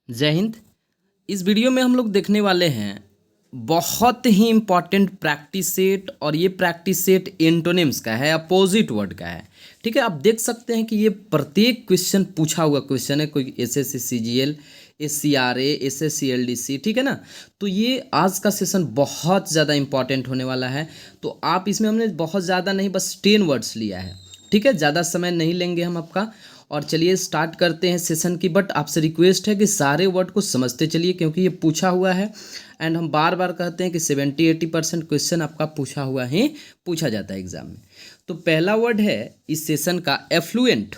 जय हिंद। इस वीडियो में हम लोग देखने वाले हैं बहुत ही इम्पॉर्टेंट प्रैक्टिस सेट, और ये प्रैक्टिस सेट एंटोनिम्स का है, अपोजिट वर्ड का है। ठीक है, आप देख सकते हैं कि ये प्रत्येक क्वेश्चन पूछा हुआ क्वेश्चन है, कोई एसएससी सीजीएल, एससीआरए, एसएससी एलडीसी। ठीक है ना। तो ये आज का सेशन बहुत ज़्यादा इंपॉर्टेंट होने वाला है। तो आप इसमें हमने बहुत ज़्यादा नहीं, बस 10 वर्ड्स लिया है। ठीक है, ज़्यादा समय नहीं लेंगे हम आपका। और चलिए स्टार्ट करते हैं सेशन की। बट आपसे रिक्वेस्ट है कि सारे वर्ड को समझते चलिए, क्योंकि ये पूछा हुआ है। एंड हम बार बार कहते हैं कि 70-80% क्वेश्चन आपका पूछा हुआ ही पूछा जाता है एग्जाम में। तो पहला वर्ड है इस सेशन का एफ्लुएंट।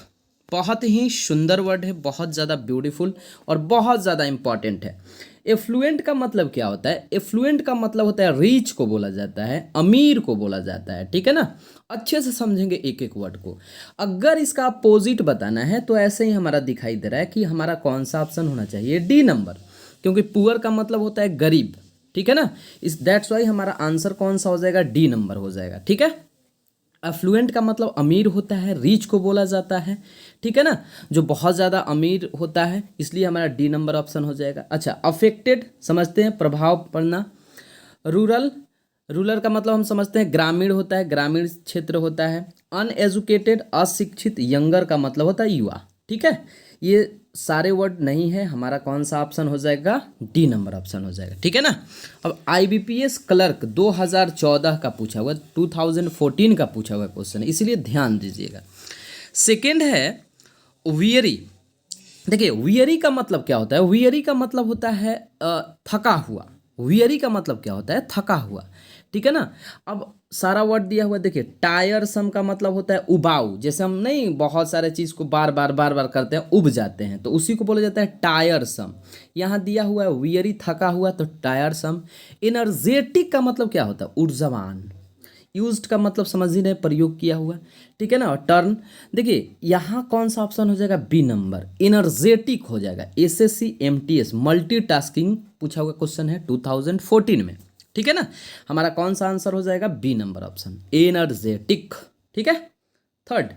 बहुत ही सुंदर वर्ड है, बहुत ज़्यादा ब्यूटीफुल और बहुत ज़्यादा इंपॉर्टेंट है। एफ्लुएंट का मतलब क्या होता है? एफ्लुएंट का मतलब होता है रिच को बोला जाता है, अमीर को बोला जाता है। ठीक है ना। अच्छे से समझेंगे एक एक वर्ड को। अगर इसका अपोजिट बताना है तो ऐसे ही हमारा दिखाई दे रहा है कि हमारा कौन सा ऑप्शन होना चाहिए, डी नंबर। क्योंकि पुअर का मतलब होता है गरीब। ठीक है ना। इस दैट्स वाई हमारा आंसर कौन सा हो जाएगा, डी नंबर हो जाएगा। ठीक है। अफ्लुएंट का मतलब अमीर होता है, रिच को बोला जाता है। ठीक है ना, जो बहुत ज़्यादा अमीर होता है, इसलिए हमारा डी नंबर ऑप्शन हो जाएगा। अच्छा, अफेक्टेड समझते हैं, प्रभाव पड़ना। रूरल, रूरल का मतलब हम समझते हैं ग्रामीण होता है, ग्रामीण क्षेत्र होता है। अनएजुकेटेड, अशिक्षित, यंगर का मतलब होता है युवा। ठीक है, ये सारे वर्ड नहीं है, हमारा कौन सा ऑप्शन हो जाएगा, डी नंबर ऑप्शन हो जाएगा। ठीक है ना। अब आईबीपीएस क्लर्क 2014 का पूछा हुआ, 2014 का पूछा हुआ क्वेश्चन है, इसीलिए ध्यान दीजिएगा। सेकेंड है वियरी। देखिए, वियरी का मतलब क्या होता है? वियरी का मतलब होता है थका हुआ। वियरी का मतलब क्या होता है? थका हुआ। ठीक है ना। अब सारा वर्ड दिया हुआ है, देखिए। टायरसम का मतलब होता है उबाऊ। जैसे हम नहीं बहुत सारे चीज़ को बार बार करते हैं, उब जाते हैं, तो उसी को बोला जाता है टायरसम। यहाँ दिया हुआ है वियरी, थका हुआ, तो टायरसम। एनर्जेटिक का मतलब क्या होता है? ऊर्जावान। यूज्ड का मतलब समझ ही रहे, प्रयोग किया हुआ। ठीक है ना। और टर्न, देखिए यहाँ कौन सा ऑप्शन हो जाएगा, बी नंबर, एनर्जेटिक हो जाएगा। एसएससी एमटीएस मल्टीटास्किंग पूछा हुआ क्वेश्चन है 2014 में। ठीक है ना। हमारा कौन सा आंसर हो जाएगा, बी नंबर ऑप्शन, एनर्जेटिक। ठीक है। Third,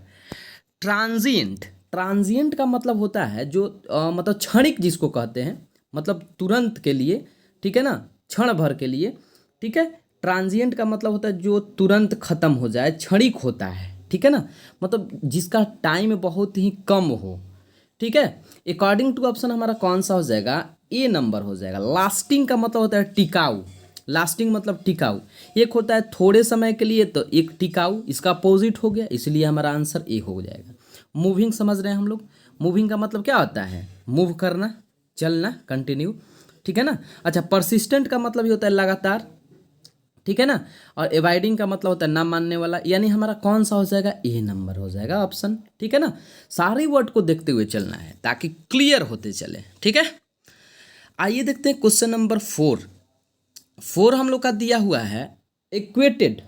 transient. ट्रांजिएंट का मतलब होता है जो मतलब क्षणिक जिसको कहते हैं, मतलब तुरंत के लिए। ठीक है ना, क्षण भर के लिए। ठीक है। ट्रांजिएंट का मतलब होता है जो तुरंत खत्म हो जाए, क्षणिक होता है। ठीक है ना, मतलब जिसका टाइम बहुत ही कम हो। ठीक है। अकॉर्डिंग टू ऑप्शन हमारा कौन सा हो जाएगा, ए नंबर हो जाएगा। लास्टिंग का मतलब होता है टिकाऊ। लास्टिंग मतलब टिकाऊ। एक होता है थोड़े समय के लिए, तो एक टिकाऊ, इसका अपोजिट हो गया, इसलिए हमारा आंसर ए हो जाएगा। मूविंग समझ रहे हैं हम लोग। मूविंग का मतलब क्या होता है, मूव करना, चलना, कंटिन्यू। ठीक है ना। अच्छा, परसिस्टेंट का मतलब ये होता है लगातार। ठीक है ना। और एवाइडिंग का मतलब होता है ना मानने वाला, यानी हमारा कौन सा हो जाएगा, ए नंबर हो जाएगा ऑप्शन। ठीक है ना। सारे वर्ड को देखते हुए चलना है ताकि क्लियर होते चले। ठीक है। आइए देखते हैं क्वेश्चन नंबर 4 हम लोग का दिया हुआ है equated.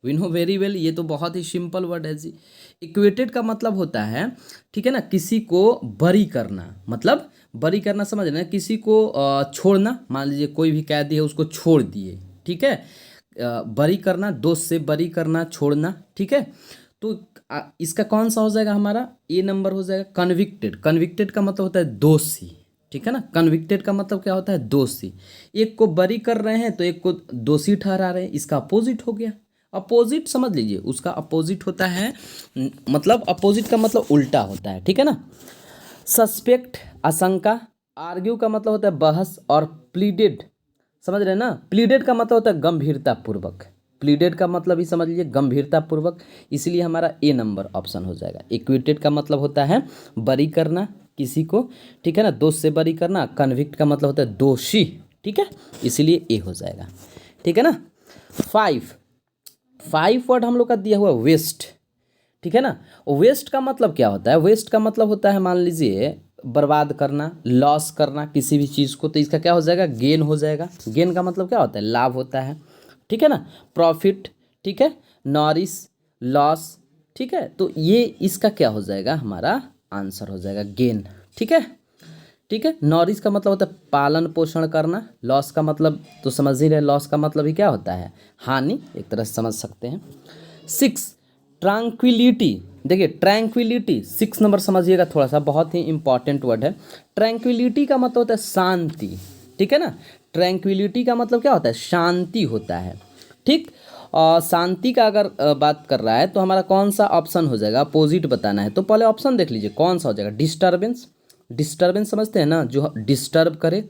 We know very well, ये तो बहुत ही सिंपल वर्ड है जी। इक्वेटेड का मतलब होता है, ठीक है ना, किसी को बरी करना। मतलब बरी करना समझ रहे हैं, किसी को छोड़ना। मान लीजिए कोई भी कैदी है, उसको छोड़ दिए। ठीक है। बरी करना, दोष से बरी करना, छोड़ना। ठीक है। तो इसका कौन सा हो जाएगा, हमारा ए नंबर हो जाएगा। कन्विक्टेड, कन्विक्टेड का मतलब होता है दोषी। ठीक है ना। कन्विक्टेड का मतलब क्या होता है, दोषी। एक को बरी कर रहे हैं तो एक को दोषी ठहरा रहे हैं, इसका अपोजिट हो गया। अपोजिट समझ लीजिए, उसका अपोजिट होता है, मतलब अपोजिट का मतलब उल्टा होता है। ठीक है ना। सस्पेक्ट, आशंका। आर्ग्यू का मतलब होता है बहस। और प्लीडेड, समझ रहे हैं ना। प्लीडेड का मतलब होता है गंभीरता पूर्वक। प्लीडेड का मतलब ही समझ लीजिए गंभीरता पूर्वक, इसलिए हमारा ए नंबर ऑप्शन हो जाएगा। इक्विटेड का मतलब होता है बरी करना किसी को। ठीक है ना, दोष से बरी करना। कन्विक्ट का मतलब होता है दोषी। ठीक है, इसीलिए ए हो जाएगा। ठीक है ना। 5 वर्ड हम लोग का दिया हुआ वेस्ट। ठीक है ना। वेस्ट का मतलब क्या होता है, वेस्ट का मतलब होता है, मान लीजिए बर्बाद करना, लॉस करना किसी भी चीज़ को, तो इसका क्या हो जाएगा, गेन हो जाएगा। गेन का मतलब क्या होता है, लाभ होता है। ठीक है ना। प्रॉफिट। ठीक है। Nourish, loss. ठीक है, तो ये इसका क्या हो जाएगा, हमारा आंसर हो जाएगा गेन। ठीक है। ठीक है। नॉरिश का मतलब होता है पालन पोषण करना। लॉस का मतलब तो समझ ही रहे, लॉस का मतलब ही क्या होता है, हानि, एक तरह से समझ सकते हैं। 6, ट्रैंक्विलिटी, देखिए ट्रैंक्विलिटी 6 नंबर समझिएगा थोड़ा सा, बहुत ही इंपॉर्टेंट वर्ड है। ट्रैंक्विलिटी का मतलब होता है शांति, ठीक है ना। ट्रैंक्विलिटी का मतलब क्या होता है, शांति होता है, ठीक। शांति का अगर बात कर रहा है तो हमारा कौन सा ऑप्शन हो जाएगा, अपोजिट बताना है। तो पहले ऑप्शन देख लीजिए कौन सा हो जाएगा, डिस्टर्बेंस। डिस्टर्बेंस समझते हैं ना, जो डिस्टर्ब करे,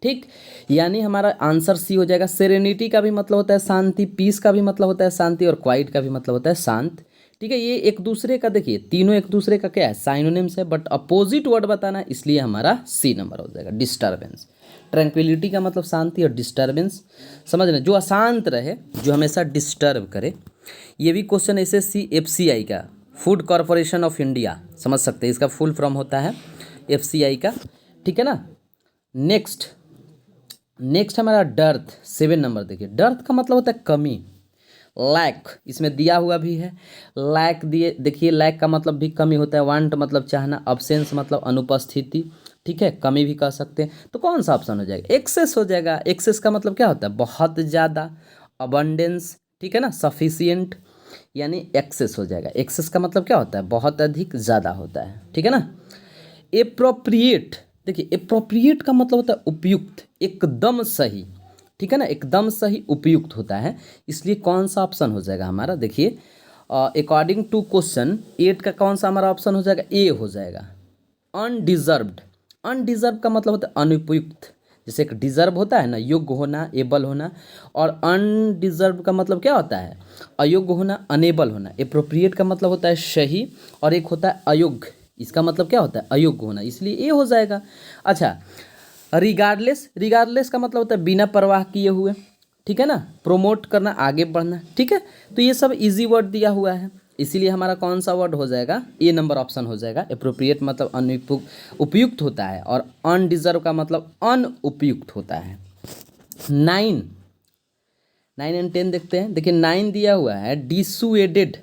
ठीक। यानी हमारा आंसर सी हो जाएगा। सेरेनिटी का भी मतलब होता है शांति, पीस का भी मतलब होता है शांति, और क्वाइट का भी मतलब होता है शांत, ठीक है। ये एक दूसरे का, देखिए तीनों एक दूसरे का क्या है, साइनोनिम्स है, बट अपोजिट वर्ड बताना है, इसलिए हमारा सी नंबर हो जाएगा, डिस्टर्बेंस। ट्रैंक्विलिटी का मतलब शांति, और डिस्टर्बेंस समझ रहे, जो अशांत रहे, जो हमेशा डिस्टर्ब करे। ये भी क्वेश्चन एसएससी एफसीआई का, फूड कॉरपोरेशन ऑफ इंडिया, समझ सकते हैं, इसका फुल फॉर्म होता है एफसीआई का, ठीक है ना। नेक्स्ट हमारा डर्थ, 7 नंबर। देखिए डर्थ का मतलब होता है कमी, लैक, इसमें दिया हुआ भी है लैक दिए, देखिए लैक का मतलब भी कमी होता है। वांट मतलब चाहना, अब्सेंस मतलब अनुपस्थिति, ठीक है, कमी भी कह सकते हैं। तो कौन सा ऑप्शन हो जाएगा, एक्सेस हो जाएगा। एक्सेस का मतलब क्या होता है, बहुत ज़्यादा, अबंडेंस, ठीक है ना, सफिशिएंट, यानी एक्सेस हो जाएगा। एक्सेस का मतलब क्या होता है, बहुत अधिक, ज़्यादा होता है, ठीक है ना। एप्रोप्रिएट, देखिए एप्रोप्रिएट का मतलब होता है उपयुक्त, एकदम सही, ठीक है ना, एकदम सही, उपयुक्त होता है। इसलिए कौन सा ऑप्शन हो जाएगा हमारा, देखिए अकॉर्डिंग टू क्वेश्चन 8 का कौन सा हमारा ऑप्शन हो जाएगा, ए हो जाएगा। अनडिजर्व्ड, अनडिजर्व का मतलब होता है अनुपयुक्त। जैसे एक डिजर्व होता है ना, योग्य होना, एबल होना, और अनडिजर्व का मतलब क्या होता है, अयोग्य होना, अनेबल होना। एप्रोप्रिएट का मतलब होता है सही, और एक होता है अयोग्य, इसका मतलब क्या होता है, अयोग्य होना, इसलिए ये हो जाएगा। अच्छा, रिगार्डलेस, रिगार्डलेस का मतलब होता है बिना परवाह किए हुए, ठीक है ना, प्रमोट करना, आगे बढ़ना, ठीक है। तो ये सब इजी वर्ड दिया हुआ है, इसीलिए हमारा कौन सा वर्ड हो जाएगा, ए नंबर ऑप्शन हो जाएगा। एप्रोप्रिएट मतलब उपयुक्त होता है, और अनडिजर्व का मतलब अनुपयुक्त होता है। 9 एंड 10 देखते हैं। देखिए 9 दिया हुआ है, डिसुएडेड।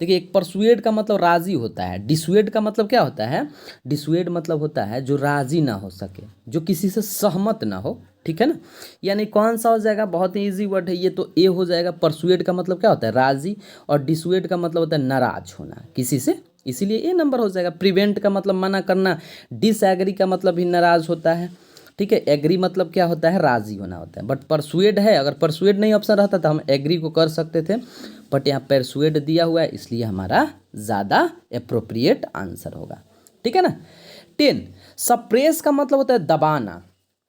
देखिए एक परसुएड का मतलब राजी होता है, डिसुएड का मतलब क्या होता है, डिसुएड मतलब होता है जो राजी ना हो सके, जो किसी से सहमत ना हो, ठीक है ना। यानी कौन सा हो जाएगा, बहुत ही इजी वर्ड है ये, तो ए हो जाएगा। परसुएड का मतलब क्या होता है, राजी, और डिसुएड का मतलब होता है नाराज होना किसी से, इसीलिए ए नंबर हो जाएगा। प्रिवेंट का मतलब मना करना, डिसएग्री का मतलब भी नाराज होता है, ठीक है। एग्री मतलब क्या होता है, राजी होना होता है। बट परसुएड है, अगर परसुएड नहीं ऑप्शन रहता तो हम एग्री को कर सकते थे, बट यहाँ परसुएड दिया हुआ है, इसलिए हमारा ज़्यादा एप्रोप्रिएट आंसर होगा, ठीक है ना। 10 सप्रेस का मतलब होता है दबाना,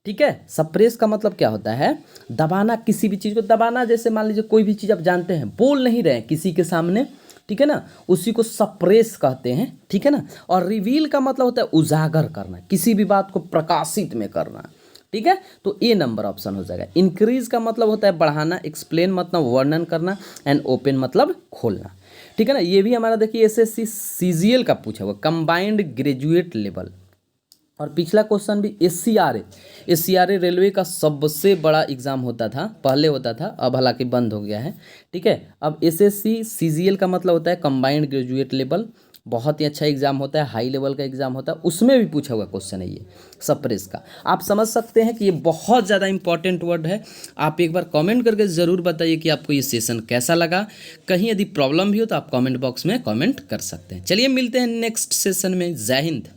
ठीक है। सप्रेस का मतलब क्या होता है, दबाना, किसी भी चीज़ को दबाना। जैसे मान लीजिए कोई भी चीज़ आप जानते हैं, बोल नहीं रहे किसी के सामने, ठीक है ना, उसी को सप्रेस कहते हैं, ठीक है ना। और रिवील का मतलब होता है उजागर करना, किसी भी बात को प्रकाशित में करना, ठीक है। तो ए नंबर ऑप्शन हो जाएगा। इंक्रीज का मतलब होता है बढ़ाना, एक्सप्लेन मतलब वर्णन करना, एंड ओपन मतलब खोलना, ठीक है ना। ये भी हमारा देखिए एसएससी सीजीएल का पूछा हुआ, कंबाइंड ग्रेजुएट लेवल। और पिछला क्वेश्चन भी एससीआरए रेलवे का सबसे बड़ा एग्जाम होता था, पहले होता था, अब हालांकि बंद हो गया है, ठीक है। अब एसएससी सीजीएल का मतलब होता है कंबाइंड ग्रेजुएट लेवल, बहुत ही अच्छा एग्जाम होता है, हाई लेवल का एग्जाम होता है, उसमें भी पूछा हुआ क्वेश्चन है ये सप्रेस का। आप समझ सकते हैं कि ये बहुत ज़्यादा इंपॉर्टेंट वर्ड है। आप एक बार कमेंट करके ज़रूर बताइए कि आपको ये सेशन कैसा लगा। कहीं यदि प्रॉब्लम भी हो तो आप कमेंट बॉक्स में कमेंट कर सकते हैं। चलिए मिलते हैं नेक्स्ट सेशन में। जय हिंद।